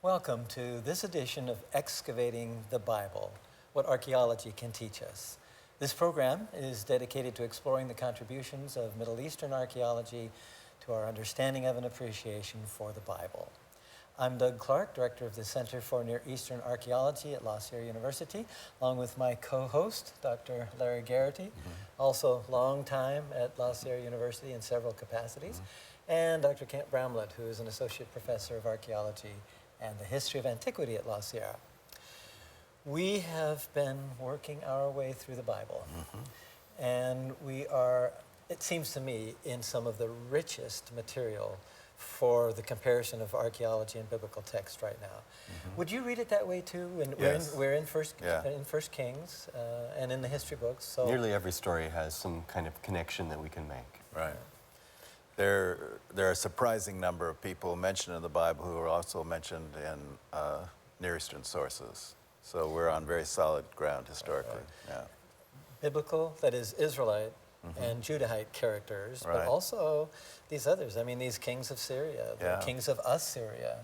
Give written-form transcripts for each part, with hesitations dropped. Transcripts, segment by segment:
Welcome to this edition of Excavating the Bible, What Archaeology Can Teach Us. This program is dedicated to exploring the contributions of Middle Eastern archaeology to our understanding of and appreciation for the Bible. I'm Doug Clark, Director of the Center for Near Eastern Archaeology at La Sierra University, along with my co-host, Dr. Larry Garrity, also long time at La Sierra University in several capacities, and Dr. Kent Bramlett, who is an Associate Professor of Archaeology and the History of Antiquity at La Sierra. We have been working our way through the Bible, and we are, it seems to me, in some of the richest material for the comparison of archaeology and biblical text right now. Would you read it that way too? And Yes. we're in First Kings and in the history books. So nearly every story has some kind of connection that we can make. Right. There are a surprising number of people mentioned in the Bible who are also mentioned in Near Eastern sources. So we're on very solid ground historically. Yeah. biblical, that is Israelite and Judahite characters, but Right. also these others. I mean, these kings of Syria, the Yeah. kings of Assyria,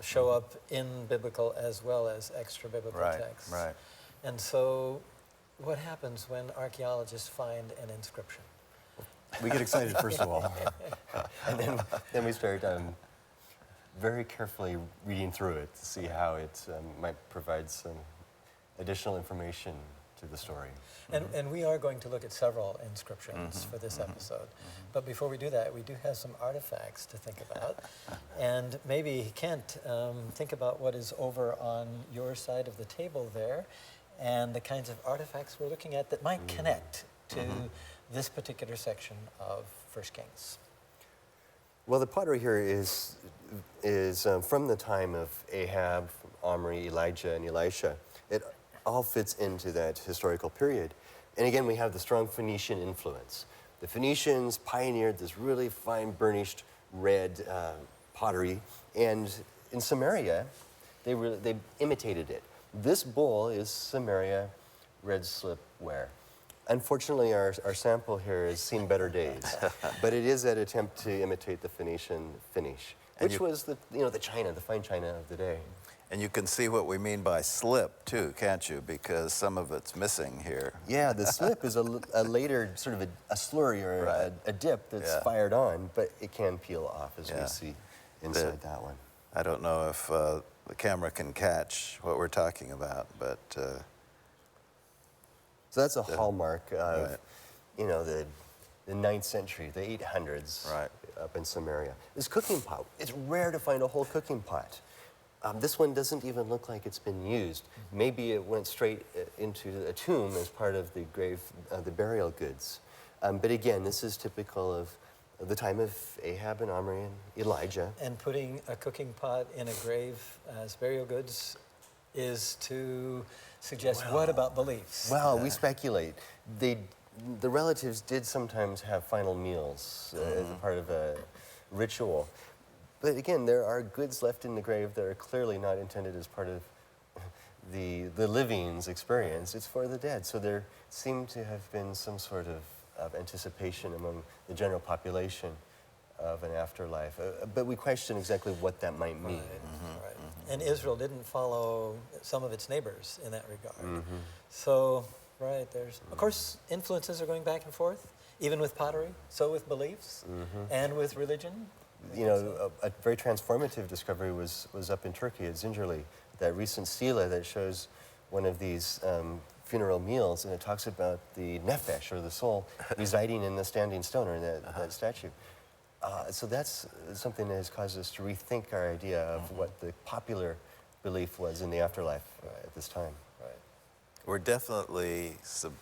show up in biblical as well as extra-biblical Right, texts. right. And so what happens when archaeologists find an inscription? We get excited, first of all, and then we start very carefully reading through it to see how it might provide some additional information to the story. And we are going to look at several inscriptions for this episode. But before we do that, we do have some artifacts to think about. And maybe, Kent, think about what is over on your side of the table there and the kinds of artifacts we're looking at that might connect to this particular section of 1 Kings. Well, the pottery here is from the time of Ahab, Omri, Elijah, and Elisha. It all fits into that historical period. And again, we have the strong Phoenician influence. The Phoenicians pioneered this really fine burnished red pottery, and in Samaria, they imitated it. This bowl is Samaria red slipware. Unfortunately, our sample here has seen better days, but it is an attempt to imitate the Phoenician finish, which was the china, the fine china of the day. And you can see what we mean by slip too, can't you? Because some of it's missing here. Yeah, the slip is a later sort of a slurry or a dip that's fired on, but it can peel off as we see inside that one. I don't know if the camera can catch what we're talking about, but so that's a hallmark of, the 9th century, the 800s, up in Samaria. This cooking pot, it's rare to find a whole cooking pot. This one doesn't even look like it's been used. Maybe it went straight into a tomb as part of the grave, the burial goods. But again, this is typical of the time of Ahab and Omri and Elijah. And putting a cooking pot in a grave as burial goods is to suggest what about beliefs? Well, we speculate. The relatives did sometimes have final meals as a part of a ritual. But again, there are goods left in the grave that are clearly not intended as part of the living's experience. It's for the dead. So there seemed to have been some sort of anticipation among the general population of an afterlife. But we question exactly what that might mean. Right. And Israel didn't follow some of its neighbors in that regard. So, there's, of course, influences are going back and forth, even with pottery, so with beliefs, and with religion. A very transformative discovery was up in Turkey at Zincirli, that recent stela that shows one of these funeral meals, and it talks about the nefesh, or the soul, residing in the standing stone, or in that statue. So that's something that has caused us to rethink our idea of what the popular belief was in the afterlife at this time. we're definitely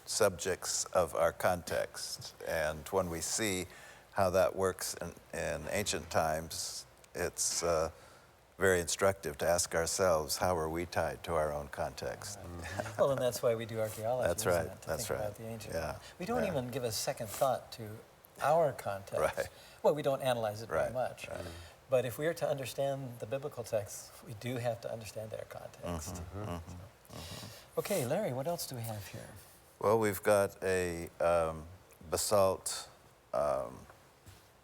subjects of our context. And when we see how that works in ancient times, it's very instructive to ask ourselves, how are we tied to our own context? Well, and that's why we do archaeology. That's isn't right, it, to that's think right. about the ancient Yeah, world. We don't yeah. even give a second thought to our context. Right. Well, we don't analyze it very Right, much. right. But if we are to understand the biblical text, we do have to understand their context. Okay, Larry, what else do we have here? Well, we've got a basalt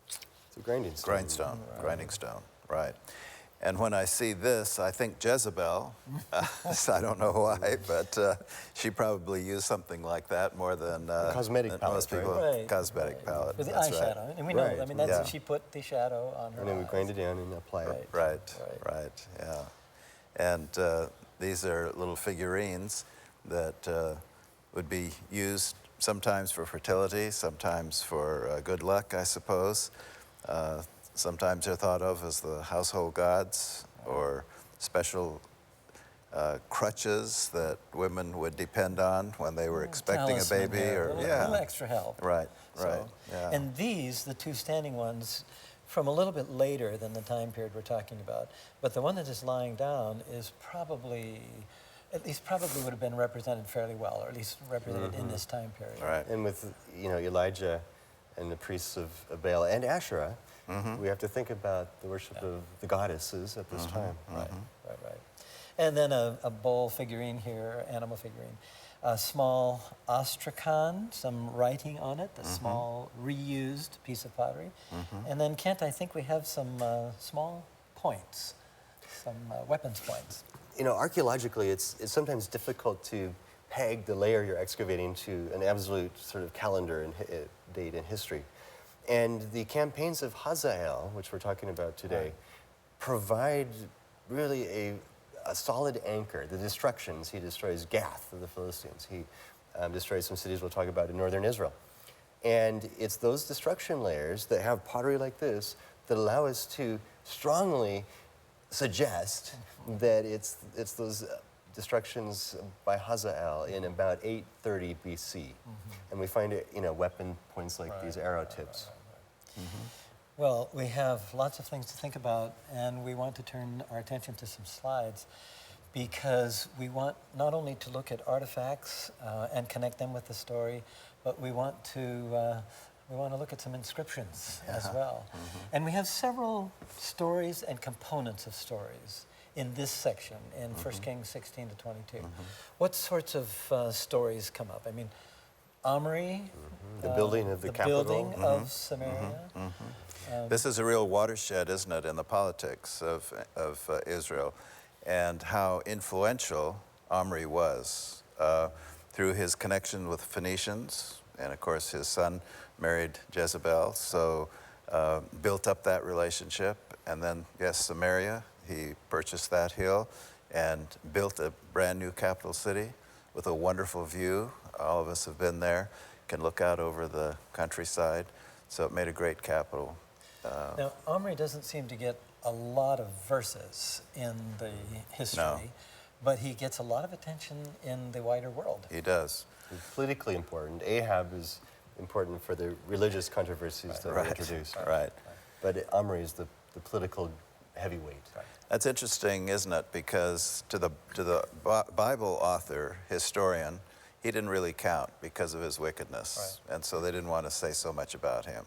It's a grinding stone. grinding stone, right. And when I see this, I think Jezebel. I don't know why, but she probably used something like that more than cosmetic than palette, most people. right? Cosmetic palette. With the that's right. eyeshadow, and we know. Right. I mean, that's Yeah. she put the shadow on her And then we eyes. grind it down and apply it. Right, yeah. And these are little figurines that would be used sometimes for fertility, sometimes for good luck, I suppose. Sometimes they're thought of as the household gods or special crutches that women would depend on when they were expecting a Talisman baby, there, or a little extra help. Right, So- right, yeah. And these, the two standing ones, from a little bit later than the time period we're talking about, but the one that is lying down is probably, at least probably would have been represented fairly well, or at least represented in this time period. Right. And with, Elijah and the priests of Baal and Asherah, we have to think about the worship of the goddesses at this time. Right. And then a bowl figurine here, animal figurine. A small ostrakhan, some writing on it, a small reused piece of pottery. And then, Kent, I think we have some small points, some weapons points. Archaeologically, it's sometimes difficult to peg the layer you're excavating to an absolute sort of calendar and date in history. And the campaigns of Hazael, which we're talking about today, provide really a solid anchor. The destructions, he destroys Gath of the Philistines. He destroys some cities we'll talk about in northern Israel. And it's those destruction layers that have pottery like this that allow us to strongly suggest that it's those destructions by Hazael in about 830 BC. And we find it, weapon points like these arrow tips. Well, we have lots of things to think about, and we want to turn our attention to some slides because we want not only to look at artifacts and connect them with the story, but we want to look at some inscriptions as well. And we have several stories and components of stories in this section in 1 Kings 16 to 22. What sorts of stories come up? I mean, Omri, The building of the capital. building of Samaria. This is a real watershed, isn't it, in the politics of Israel, and how influential Omri was through his connection with Phoenicians, and of course his son married Jezebel, so built up that relationship. And then, yes, Samaria, he purchased that hill and built a brand new capital city with a wonderful view. All of us have been there, can look out over the countryside, so it made a great capital. Now, Omri doesn't seem to get a lot of verses in the history, but he gets a lot of attention in the wider world. He does. It's politically important. Ahab is important for the religious controversies that were introduced. Right. But Omri is the political heavyweight. That's interesting, isn't it? Because to the Bible author, historian, he didn't really count because of his wickedness. And so they didn't want to say so much about him,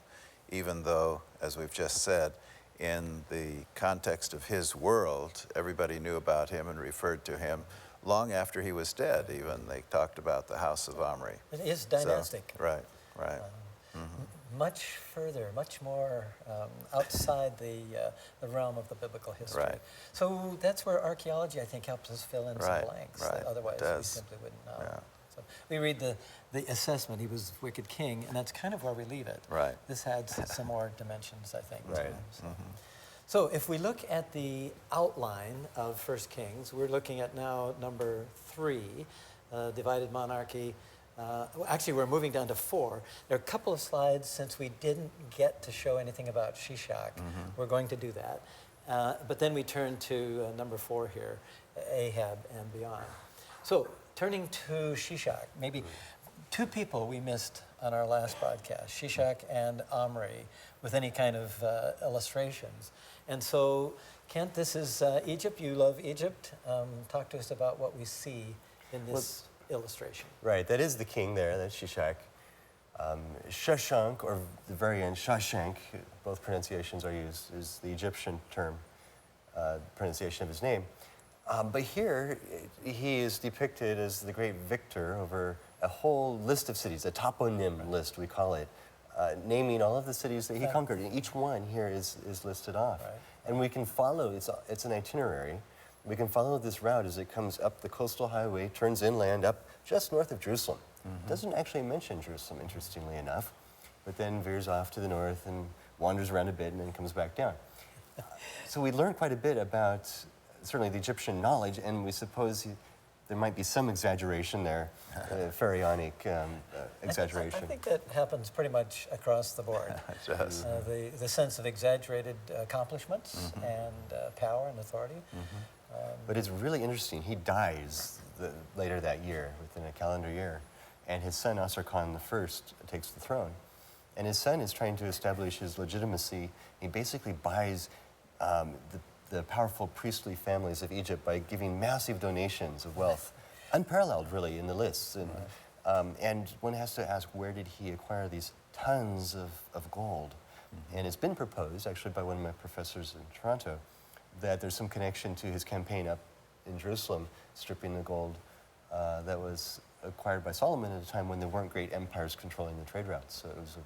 even though, as we've just said, in the context of his world, everybody knew about him and referred to him long after he was dead. Even they talked about the house of Omri. It is dynastic. So, right. Much further, much more outside the realm of the biblical history. Right. So that's where archaeology, I think, helps us fill in some blanks that otherwise we does. simply wouldn't know. Yeah. So we read the assessment, he was a wicked king, and that's kind of where we leave it. Right. This adds some more dimensions, I think. to Right. it, so. So if we look at the outline of 1 Kings, we're looking at now number 3, divided monarchy. Actually, we're moving down to 4. There are a couple of slides, since we didn't get to show anything about Shishak. We're going to do that. But then we turn to number 4 here, Ahab and beyond. So turning to Shishak, maybe 2 people we missed on our last broadcast, Shishak and Omri, with any kind of illustrations. And so, Kent, this is Egypt. You love Egypt. Talk to us about what we see in this illustration. Right, that is the king there, that's Shishak. Shashank, or the variant Shashank, both pronunciations are used, is the Egyptian term, pronunciation of his name. But here, he is depicted as the great victor over a whole list of cities, a toponym list, we call it, naming all of the cities that he conquered, and each one here is listed off. Right. And we can follow, it's an itinerary, we can follow this route as it comes up the coastal highway, turns inland up just north of Jerusalem. Doesn't actually mention Jerusalem, interestingly enough, but then veers off to the north and wanders around a bit and then comes back down. So we learned quite a bit about certainly the Egyptian knowledge, and we suppose there might be some exaggeration there, pharaonic exaggeration. I think that happens pretty much across the board. It does. The sense of exaggerated accomplishments and power and authority. But it's really interesting. He dies later that year, within a calendar year, and his son Asarkhan I takes the throne. And his son is trying to establish his legitimacy. He basically buys the powerful priestly families of Egypt by giving massive donations of wealth, unparalleled really in the lists. And one has to ask, where did he acquire these tons of gold? And it's been proposed, actually by one of my professors in Toronto, that there's some connection to his campaign up in Jerusalem, stripping the gold that was acquired by Solomon at a time when there weren't great empires controlling the trade routes. So it was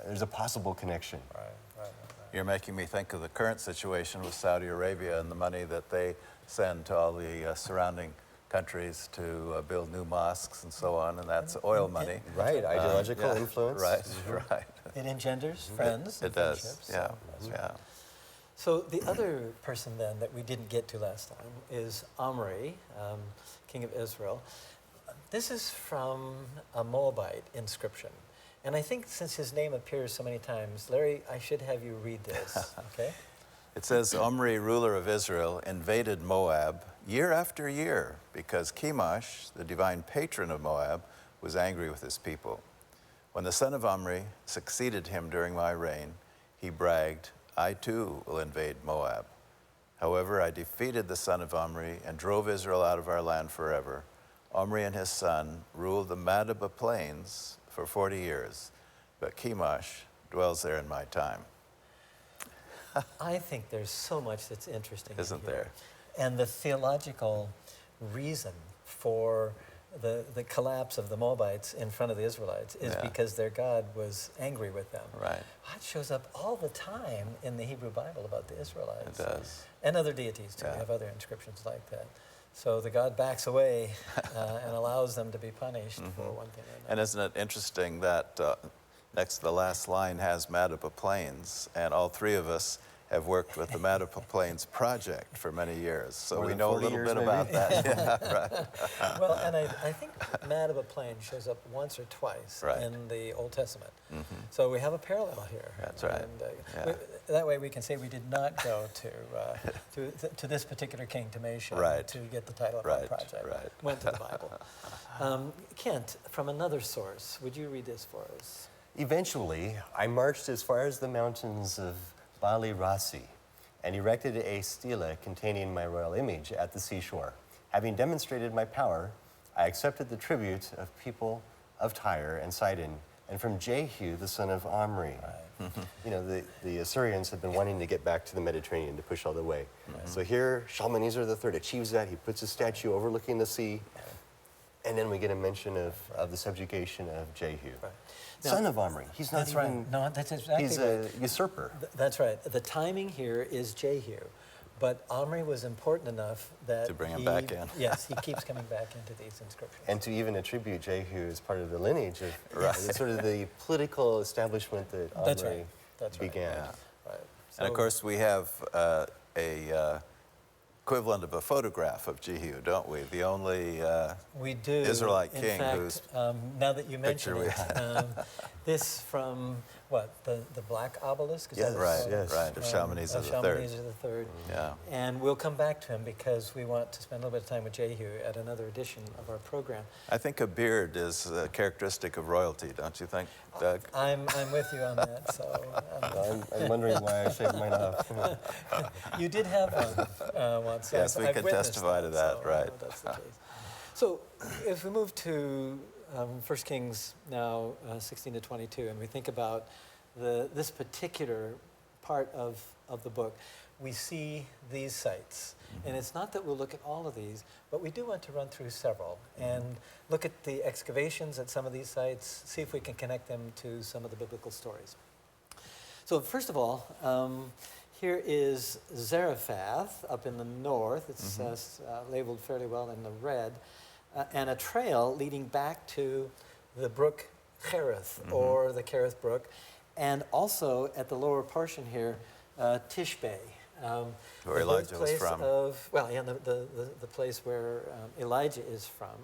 there's a possible connection. Right. You're making me think of the current situation with Saudi Arabia and the money that they send to all the surrounding countries to build new mosques and so on, and that's oil money. Right, ideological influence. Right, right. It engenders friends. It and does, friendships. yeah, yeah. So the other person then that we didn't get to last time is Omri, king of Israel. This is from a Moabite inscription. And I think since his name appears so many times, Larry, I should have you read this, okay? It says, Omri, ruler of Israel, invaded Moab year after year because Chemosh, the divine patron of Moab, was angry with his people. When the son of Omri succeeded him during my reign, he bragged, I too will invade Moab. However, I defeated the son of Omri and drove Israel out of our land forever. Omri and his son ruled the Madaba plains for 40 years, but Chemosh dwells there in my time. I think there's so much that's interesting in Isn't here. there? And the theological reason for the collapse of the Moabites in front of the Israelites is because their God was angry with them. Right. That shows up all the time in the Hebrew Bible about the Israelites. It does. And other deities too. Yeah. We have other inscriptions like that. So the God backs away and allows them to be punished for one thing or And another. isn't it interesting that next to the last line has Madaba Plains, and all three of us have worked with the Madaba Plains project for many years, so More we than know a 40 little years, bit maybe? about that. Yeah, right. Well, and I think Madaba Plain shows up once or twice Right. in the Old Testament. So we have a parallel here. That's right. And, Yeah. that way we can say we did not go to this particular king, Temesha, Right. to get the title of Right, our project. right. Went to the Bible. Kent, from another source, would you read this for us? Eventually, I marched as far as the mountains of Bali Rasi and erected a stela containing my royal image at the seashore. Having demonstrated my power, I accepted the tribute of people of Tyre and Sidon, and from Jehu, the son of Omri. You know, the Assyrians have been wanting to get back to the Mediterranean to push all the way. So here, Shalmaneser III achieves that. He puts a statue overlooking the sea, and then we get a mention of the subjugation of Jehu. Right. Son of Omri. He's not That's even... right. No, that's exactly He's right. a usurper. That's right. The timing here is Jehu, but Omri was important enough that To bring him back in. Yes, he keeps coming back into these inscriptions. And to even attribute Jehu as part of the lineage of sort of the political establishment that That's Omri right. That's right. began. Right. And of So- course, we have a equivalent of a photograph of Jehu, don't we? The only we do. Israelite in king fact, whose now that you mention picture we it, this from what the black obelisk? Is Yes, that right, what it's yes. right, of Shalmaneser III. Shalmaneser III. Yeah. And we'll come back to him because we want to spend a little bit of time with Jehu at another edition of our program. I think a beard is a characteristic of royalty, don't you think, Doug? I'm with you on that. So I'm wondering why I shaved mine off. you did have one once. Yes, we I've can witnessed testify to that, so I right. know that's the case. So if we move to 1 Kings now 16 to 22, and we think about this particular part of the book, we see these sites. And it's not that we'll look at all of these, but we do want to run through several and look at the excavations at some of these sites, see if we can connect them to some of the biblical stories. So first of all, here is Zarephath up in the north. It's labeled fairly well in the red, and a trail leading back to the brook Cherith, or the Cherith Brook, and also at the lower portion here, Tishbe. Where Elijah was from. The place where Elijah is from,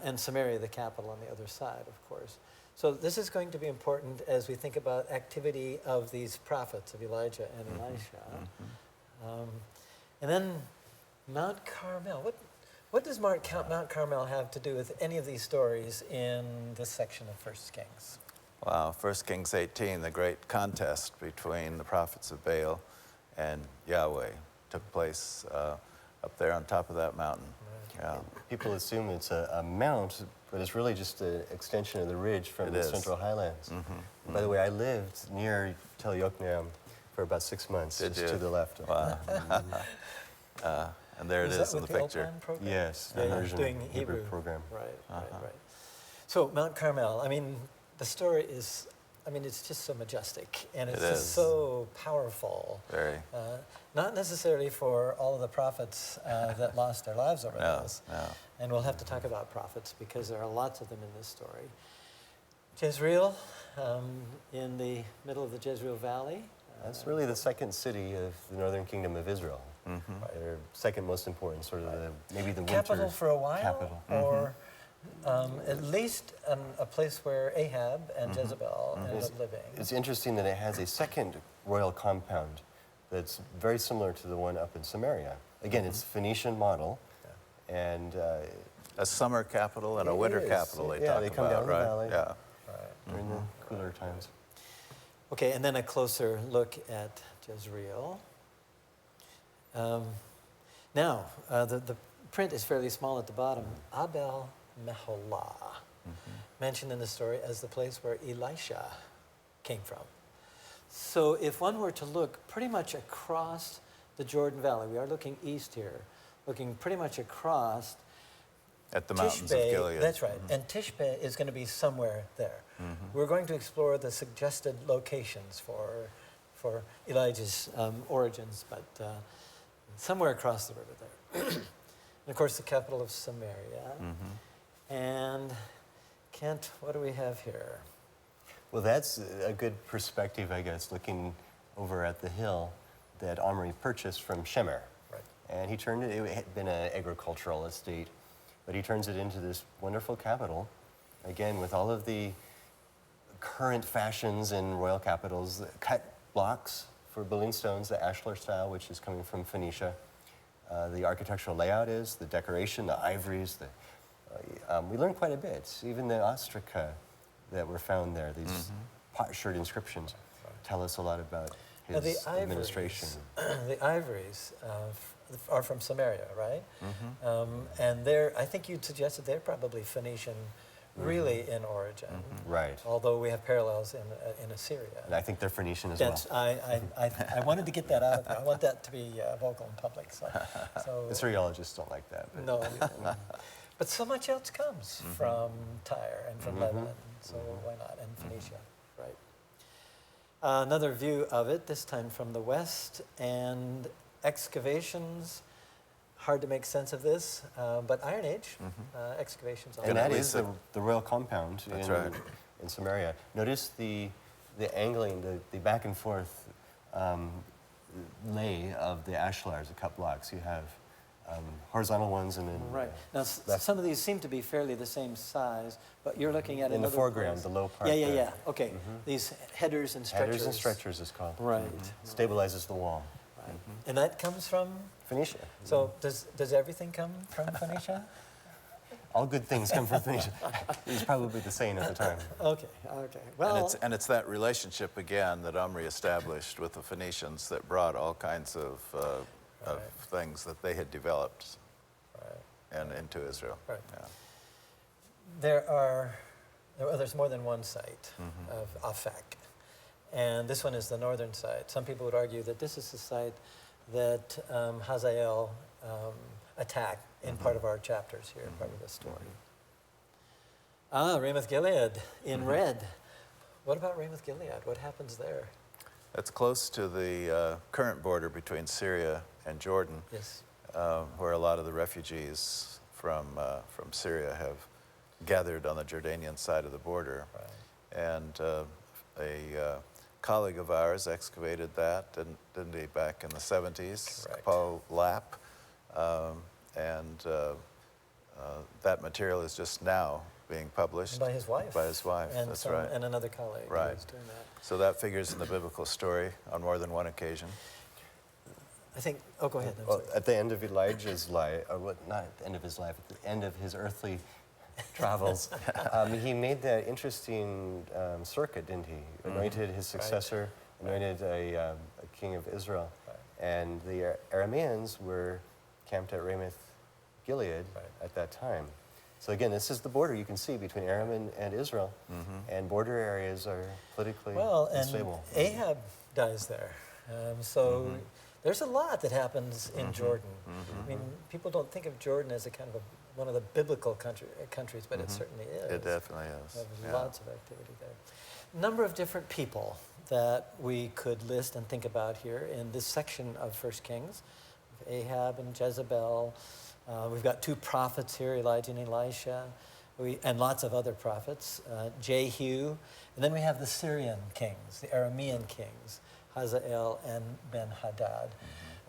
and Samaria, the capital, on the other side, of course. So this is going to be important as we think about activity of these prophets of Elijah and Elisha. And then Mount Carmel. What does Mount Carmel have to do with any of these stories in this section of 1 Kings? Wow, 1 Kings 18, the great contest between the prophets of Baal and Yahweh took place up there on top of that mountain. Yeah. People assume it's a mount, but it's really just an extension of the ridge from the Central Highlands. By the way, I lived near Tel Yokneam for about 6 months, Did just you? to the left. Wow. And there it is in the picture. Yes, Yeah, the immersion doing Hebrew Hebrew program. Right. So Mount Carmel, I mean, the story is, it's just so majestic, and it's just so powerful. Very. Not necessarily for all of the prophets that lost their lives over this. No. And we'll have to talk about prophets because there are lots of them in this story. Jezreel, in the middle of the Jezreel Valley. That's really the second city of the northern kingdom of Israel. They're second most important, sort of maybe the capital winter for a while, capital. or at least a place where Ahab and Jezebel ended up living. It's interesting that it has a second royal compound that's very similar to the one up in Samaria. Again, it's Phoenician model, and A summer capital and a winter capital they talk they come about, down right? the valley Yeah. during the cooler times. Okay, and then a closer look at Jezreel. Now, the print is fairly small at the bottom. Abel Meholah, mentioned in the story as the place where Elisha came from. So if one were to look pretty much across the Jordan Valley, we are looking east here, looking pretty much across. At the mountains of Tishbe, Gilead. that's right, and Tishbe is going to be somewhere there. We're going to explore the suggested locations for Elijah's origins, but somewhere across the river there. And of course, the capital of Samaria. And Kent, what do we have here? Well, that's a good perspective, I guess, looking over at the hill that Omri purchased from Shemer. Right. And he turned it had been an agricultural estate, but he turns it into this wonderful capital, again, with all of the current fashions in royal capitals, cut blocks for building stones, the ashlar style, which is coming from Phoenicia. The architectural layout is, the decoration, the ivories. We learned quite a bit. Even the ostraca that were found there, these potsherd inscriptions, tell us a lot about his administration. The ivories are from Samaria, right? And I think you suggested they're probably Phoenician, really in origin. Right. Although we have parallels in Assyria. And I think they're Phoenician as well. I wanted to get that out of there. I want that to be vocal in public. So Assyriologists don't like that. But. no. But so much else comes from Tyre and from Lebanon, so why not? And Phoenicia, right? Another view of it, this time from the west, and excavations. Hard to make sense of this, but Iron Age excavations. And that is the royal compound in Samaria. Notice the angling, the back and forth lay of the ashlars, the cut blocks. You have horizontal ones and then right. Now, some of these seem to be fairly the same size, but you're looking at in the foreground, the low part. Yeah. Okay. These headers and stretchers. Headers and stretchers is called. Right. Stabilizes the wall. Right. And that comes from Phoenicia. So does everything come from Phoenicia? All good things come from Phoenicia. It was probably the saying at the time. Okay. Well, and it's that relationship again that Omri established with the Phoenicians that brought all kinds of things that they had developed and into Israel. Right. Yeah. There's more than one site of Afek, and this one is the northern side. Some people would argue that this is the site that Hazael attacked in part of our chapters here, part of the story. Ramoth-Gilead in red. What about Ramoth-Gilead? What happens there? It's close to the current border between Syria and Jordan, Yes. where a lot of the refugees from Syria have gathered on the Jordanian side of the border. Right. And a colleague of ours excavated that, didn't he, back in the 70s, Correct. Paul Lapp. And that material is just now being published. By his wife. By his wife, And that's right. And another colleague who Right. was doing that. So that figures in the biblical story on more than one occasion. I think, oh, go ahead. I'm Well, sorry. at the end of Elijah's life, or what, not at the end of his life, at the end of his earthly travels, he made that interesting circuit, didn't he? Anointed his successor, anointed a king of Israel. Right. And the Arameans were camped at Ramoth-Gilead at that time. So again, this is the border you can see between Aram and Israel, and border areas are politically Well, and unstable. Ahab dies there. So there's a lot that happens in Jordan. I mean, people don't think of Jordan as a kind of one of the biblical countries, but it certainly is. It definitely is. There's Yeah. lots of activity there. Number of different people that we could list and think about here in this section of 1 Kings. Ahab and Jezebel. We've got two prophets here, Elijah and Elisha, and lots of other prophets, Jehu. And then we have the Syrian kings, the Aramean kings, Hazael and Ben-Hadad.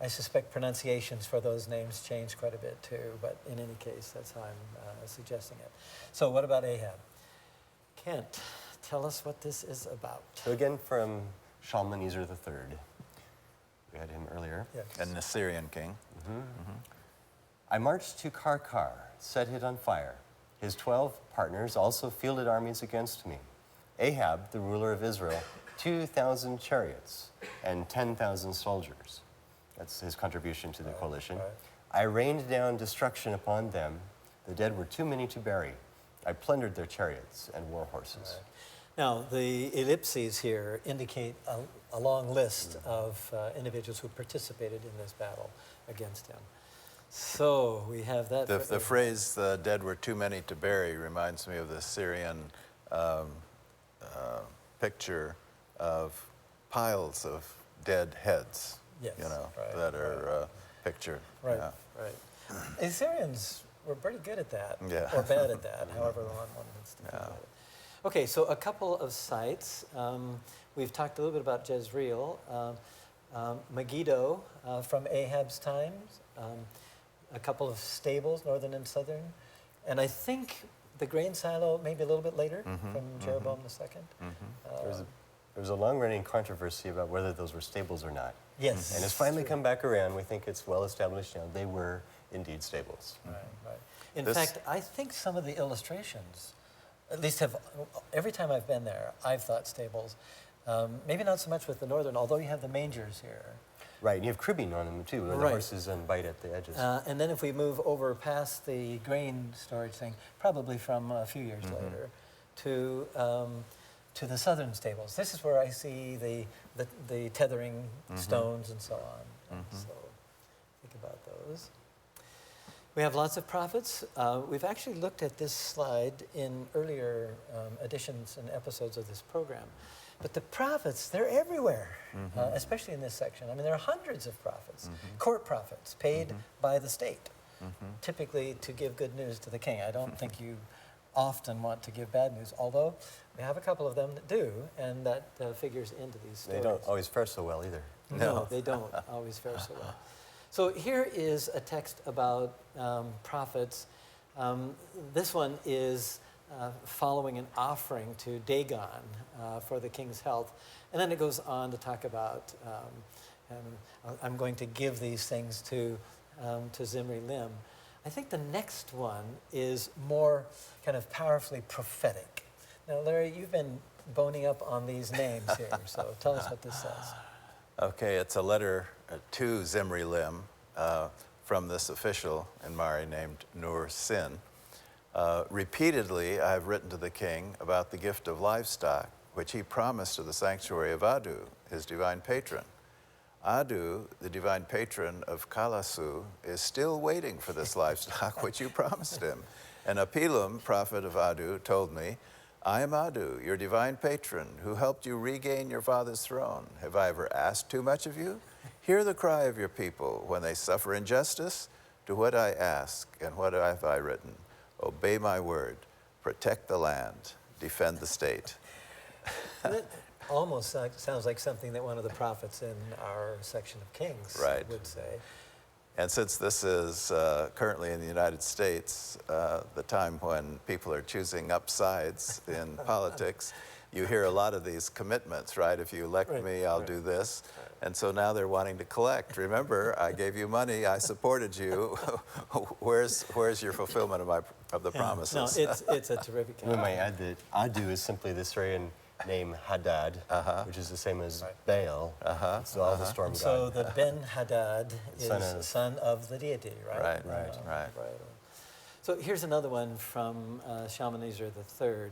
I suspect pronunciations for those names change quite a bit too, but in any case, that's how I'm suggesting it. So what about Ahab? Kent, tell us what this is about. So again, from Shalmaneser III. We had him earlier. Yes. And the Syrian king. I marched to Karkar, set it on fire. His 12 partners also fielded armies against me. Ahab, the ruler of Israel, 2,000 chariots and 10,000 soldiers. That's his contribution to the coalition. right. I rained down destruction upon them. The dead were too many to bury. I plundered their chariots and war horses. Now, the ellipses here indicate a long list of individuals who participated in this battle against him. So we have that. The phrase, the dead were too many to bury, reminds me of the Syrian picture of piles of dead heads, Yes, you know, right, that are pictured. Right, Yeah. right. The Assyrians were pretty good at that, Yeah. or bad at that, however one wants to think about it. Okay, so a couple of sites. We've talked a little bit about Jezreel, Megiddo from Ahab's times, a couple of stables, northern and southern, and I think the grain silo maybe a little bit later from Jeroboam II. There was a long-running controversy about whether those were stables or not. Yes. And it's finally come back around. We think it's well established now. They were indeed stables. Right, right. In This- fact, I think some of the illustrations, at least have, every time I've been there, I've thought stables. Maybe not so much with the northern, although you have the mangers here. Right, and you have cribbing on them too, where the Right. horses bite at the edges. And then if we move over past the grain storage thing, probably from a few years later, to the southern stables. This is where I see the tethering stones and so on. And so think about those. We have lots of prophets. We've actually looked at this slide in earlier editions and episodes of this program. But the prophets, they're everywhere, especially in this section. I mean, there are hundreds of prophets, court prophets, paid by the state, typically to give good news to the king. I don't think you often want to give bad news, although we have a couple of them that do, and that figures into these stories. They don't always fare so well either. No, they don't always fare so well. So here is a text about prophets. This one is following an offering to Dagon for the king's health. And then it goes on to talk about, I'm going to give these things to Zimri Lim. I think the next one is more kind of powerfully prophetic. Now, Larry, you've been boning up on these names here, so tell us what this says. Okay, it's a letter to Zimri Lim from this official in Mari named Nur Sin. Repeatedly, I have written to the king about the gift of livestock, which he promised to the sanctuary of Adu, his divine patron. Adu, the divine patron of Kalasu, is still waiting for this livestock which you promised him. And Apilum, prophet of Adu, told me, I am Adu, your divine patron, who helped you regain your father's throne. Have I ever asked too much of you? Hear the cry of your people when they suffer injustice. Do what I ask, and what have I written? Obey my word, protect the land, defend the state. That almost sounds like something that one of the prophets in our section of Kings would say. And since this is currently in the United States, the time when people are choosing up sides in politics, you hear a lot of these commitments, right? If you elect me, I'll do this. And so now they're wanting to collect. Remember, I gave you money, I supported you. Where's your fulfillment of the promises? No, it's a terrific We might add that Adu is simply the Syrian name Hadad, which is the same as Baal. So all the storm gods. So the Ben-Hadad is son of the deity, right? Right. So here's another one from Shalmaneser III.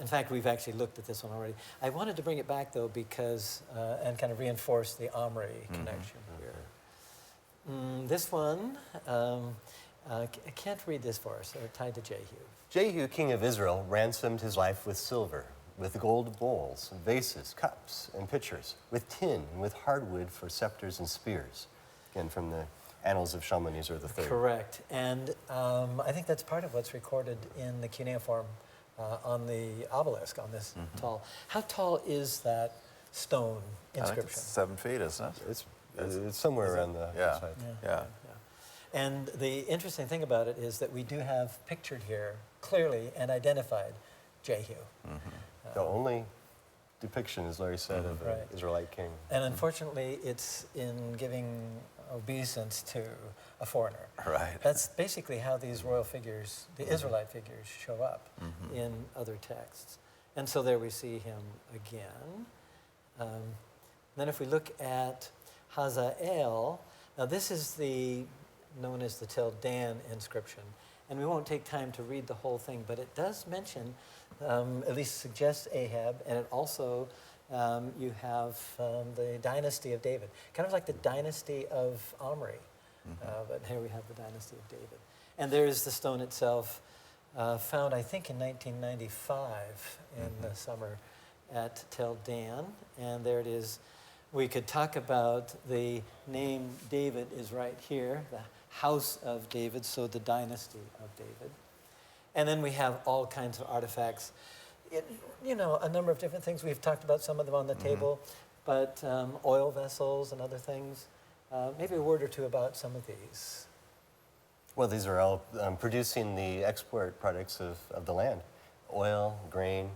In fact, we've actually looked at this one already. I wanted to bring it back, though, because, and kind of reinforce the Omri connection here. This one, I can't read this for us, tied to Jehu. Jehu, king of Israel, ransomed his life with silver, with gold bowls, vases, cups, and pitchers, with tin, and with hardwood for scepters and spears. Again, from the Annals of Shalmaneser III. Correct. And I think that's part of what's recorded in the cuneiform on the obelisk on this tall. How tall is that stone inscription? I think it's 7 feet, isn't it? It's somewhere around the side. Yeah. And the interesting thing about it is that we do have pictured here clearly and identified Jehu. The only depiction, as Larry said, of an Israelite king. And unfortunately, it's in giving obeisance to a foreigner. Right. That's basically how these royal figures, the Israelite figures, show up in other texts. And so there we see him again. Then if we look at Hazael, now this is known as the Tel Dan inscription. And we won't take time to read the whole thing, but it does mention, at least suggests Ahab, and it also, you have the dynasty of David, kind of like the dynasty of Omri, but here we have the dynasty of David. And there's the stone itself, found I think in 1995 in the summer at Tel Dan, and there it is. We could talk about the name David is right here, the house of David, so the dynasty of David. And then we have all kinds of artifacts. A number of different things. We've talked about some of them on the table, but oil vessels and other things. Maybe a word or two about some of these. Well, these are all producing the export products of the land. Oil, grain,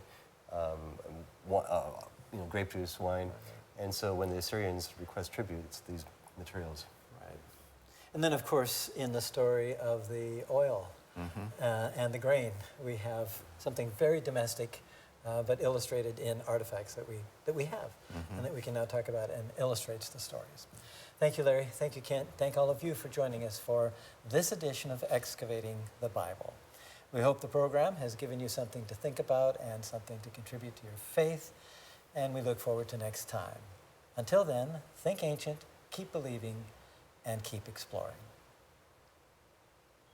grape juice, wine. And so when the Assyrians request tribute, it's these materials. Right. And then, of course, in the story of the oil and the grain, we have something very domestic, but illustrated in artifacts that we have and that we can now talk about and illustrates the stories. Thank you, Larry. Thank you, Kent. Thank all of you for joining us for this edition of Excavating the Bible. We hope the program has given you something to think about and something to contribute to your faith, and we look forward to next time. Until then, think ancient, keep believing, and keep exploring.